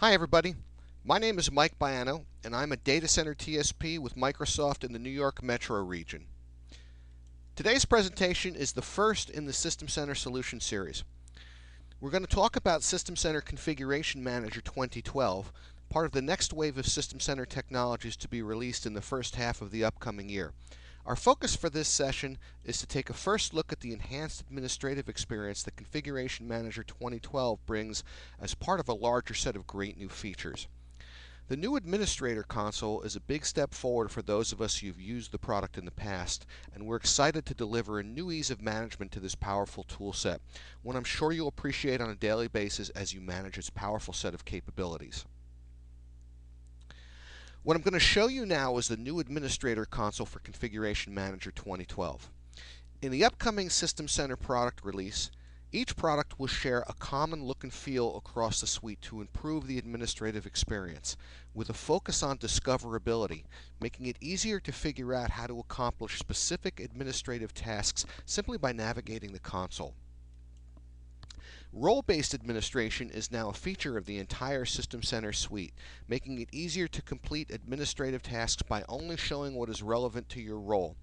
Hi everybody, my name is Mike Biano and I'm a Data Center TSP with Microsoft in the New York Metro region. Today's presentation is the first in the System Center Solution Series. We're going to talk about System Center Configuration Manager 2012, part of the next wave of System Center technologies to be released in the first half of the upcoming year. Our focus for this session is to take a first look at the enhanced administrative experience that Configuration Manager 2012 brings as part of a larger set of great new features. The new Administrator Console is a big step forward for those of us who've used the product in the past, and we're excited to deliver a new ease of management to this powerful tool set, one I'm sure you'll appreciate on a daily basis as you manage its powerful set of capabilities. What I'm going to show you now is the new Administrator Console for Configuration Manager 2012. In the upcoming System Center product release, each product will share a common look and feel across the suite to improve the administrative experience, with a focus on discoverability, making it easier to figure out how to accomplish specific administrative tasks simply by navigating the console. Role-based administration is now a feature of the entire System Center suite, making it easier to complete administrative tasks by only showing what is relevant to your role.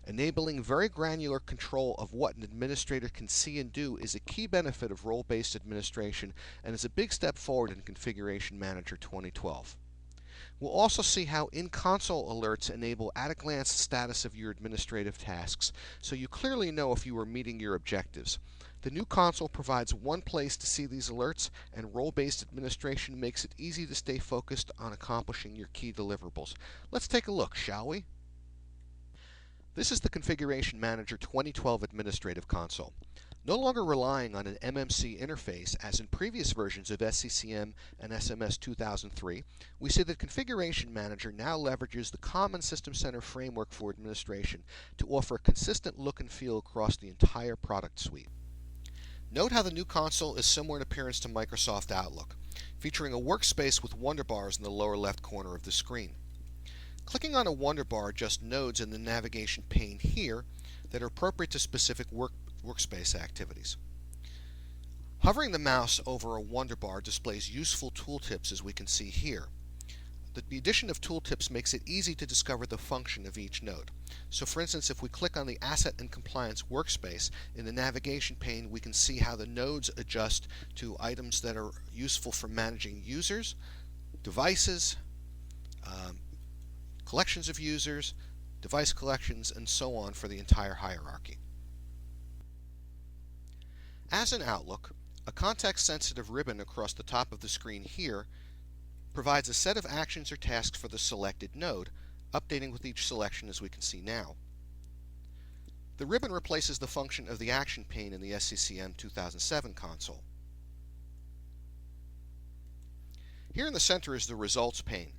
Enabling very granular control of what an administrator can see and do is a key benefit of role-based administration and is a big step forward in Configuration Manager 2012. We'll also see how in-console alerts enable at-a-glance status of your administrative tasks, so you clearly know if you are meeting your objectives. The new console provides one place to see these alerts, and role-based administration makes it easy to stay focused on accomplishing your key deliverables. Let's take a look, shall we? This is the Configuration Manager 2012 Administrative Console. No longer relying on an MMC interface as in previous versions of SCCM and SMS 2003, we see that Configuration Manager now leverages the common System Center framework for administration to offer a consistent look and feel across the entire product suite. Note how the new console is similar in appearance to Microsoft Outlook, featuring a workspace with wonder bars in the lower left corner of the screen. Clicking on a wonder bar adjusts nodes in the navigation pane here that are appropriate to specific workspace activities. Hovering the mouse over a wonder bar displays useful tooltips, as we can see here. The addition of tooltips makes it easy to discover the function of each node. So for instance, if we click on the Asset and Compliance workspace, in the navigation pane we can see how the nodes adjust to items that are useful for managing users, devices, collections of users, device collections, and so on for the entire hierarchy. As in Outlook, a context-sensitive ribbon across the top of the screen here provides a set of actions or tasks for the selected node, updating with each selection as we can see now. The ribbon replaces the function of the action pane in the SCCM 2007 console. Here in the center is the results pane.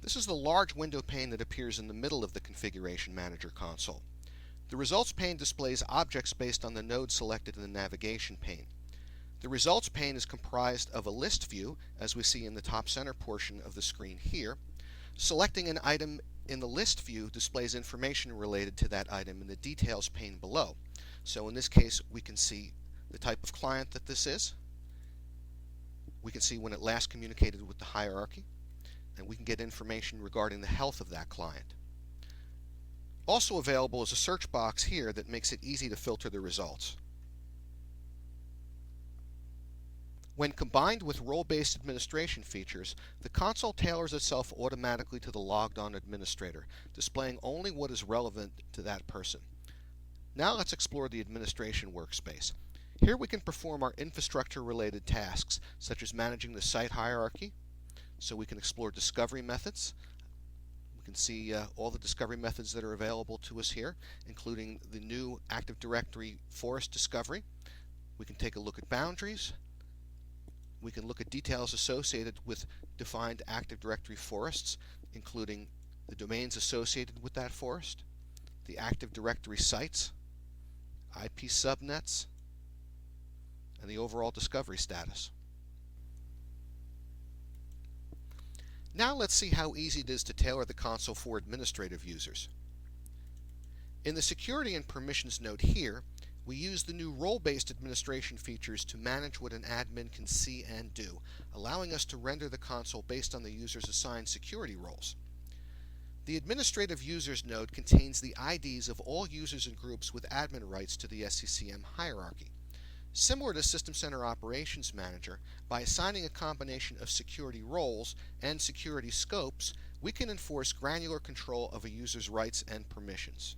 This is the large window pane that appears in the middle of the Configuration Manager console. The results pane displays objects based on the node selected in the navigation pane. The results pane is comprised of a list view, as we see in the top center portion of the screen here. Selecting an item in the list view displays information related to that item in the details pane below. So in this case, we can see the type of client that this is. We can see when it last communicated with the hierarchy, and we can get information regarding the health of that client. Also available is a search box here that makes it easy to filter the results. When combined with role-based administration features, the console tailors itself automatically to the logged-on administrator, displaying only what is relevant to that person. Now let's explore the administration workspace. Here we can perform our infrastructure-related tasks, such as managing the site hierarchy, so we can explore discovery methods. We can see all the discovery methods that are available to us here, including the new Active Directory forest discovery. We can take a look at boundaries. We can look at details associated with defined Active Directory forests, including the domains associated with that forest, the Active Directory sites, IP subnets, and the overall discovery status. Now let's see how easy it is to tailor the console for administrative users. In the Security and Permissions node here, We use the new role-based administration features to manage what an admin can see and do, allowing us to render the console based on the user's assigned security roles. The Administrative Users node contains the IDs of all users and groups with admin rights to the SCCM hierarchy. Similar to System Center Operations Manager, by assigning a combination of security roles and security scopes, we can enforce granular control of a user's rights and permissions.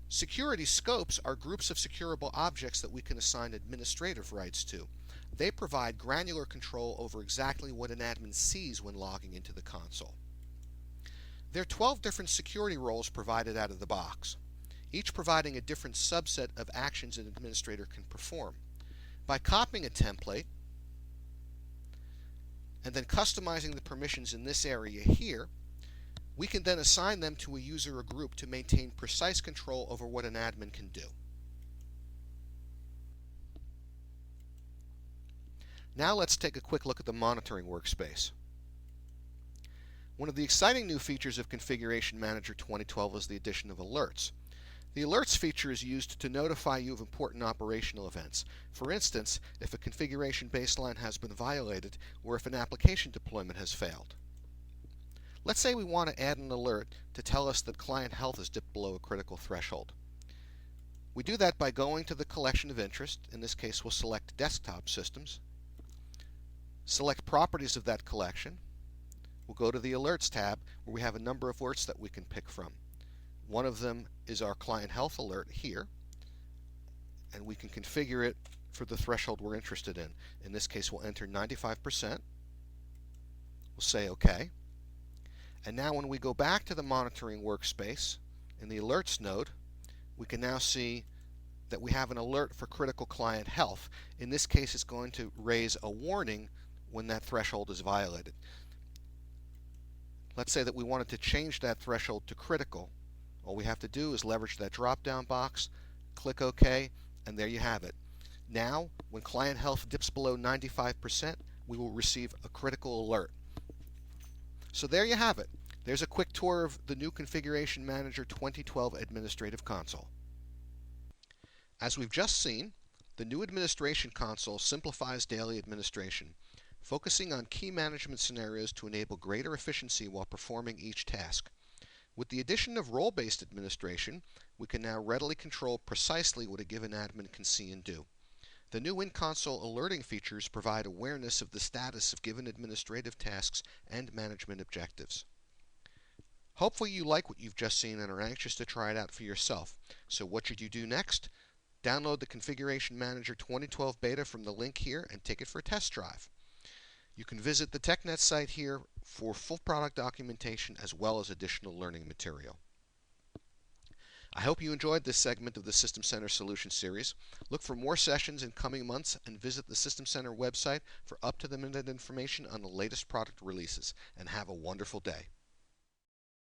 Security scopes are groups of securable objects that we can assign administrative rights to. They provide granular control over exactly what an admin sees when logging into the console. There are 12 different security roles provided out of the box, each providing a different subset of actions an administrator can perform. By copying a template and then customizing the permissions in this area here, we can then assign them to a user or group to maintain precise control over what an admin can do. Now let's take a quick look at the monitoring workspace. One of the exciting new features of Configuration Manager 2012 is the addition of alerts. The alerts feature is used to notify you of important operational events. For instance, if a configuration baseline has been violated or if an application deployment has failed. Let's say we want to add an alert to tell us that client health has dipped below a critical threshold. We do that by going to the collection of interest. In this case, we'll select desktop systems. Select properties of that collection. We'll go to the alerts tab where we have a number of alerts that we can pick from. One of them is our client health alert here, and we can configure it for the threshold we're interested in. In this case, we'll enter 95%. We'll say OK. And now when we go back to the monitoring workspace in the alerts node, we can now see that we have an alert for critical client health. In this case, it's going to raise a warning when that threshold is violated. Let's say that we wanted to change that threshold to critical. All we have to do is leverage that drop-down box, click OK, and there you have it. Now, when client health dips below 95%, we will receive a critical alert. So there you have it. There's a quick tour of the new Configuration Manager 2012 Administrative Console. As we've just seen, the new Administration Console simplifies daily administration, focusing on key management scenarios to enable greater efficiency while performing each task. With the addition of role-based administration, we can now readily control precisely what a given admin can see and do. The new in-console alerting features provide awareness of the status of given administrative tasks and management objectives. Hopefully you like what you've just seen and are anxious to try it out for yourself. So what should you do next? Download the Configuration Manager 2012 beta from the link here and take it for a test drive. You can visit the TechNet site here for full product documentation as well as additional learning material. I hope you enjoyed this segment of the System Center Solutions series. Look for more sessions in coming months and visit the System Center website for up-to-the-minute information on the latest product releases. And have a wonderful day.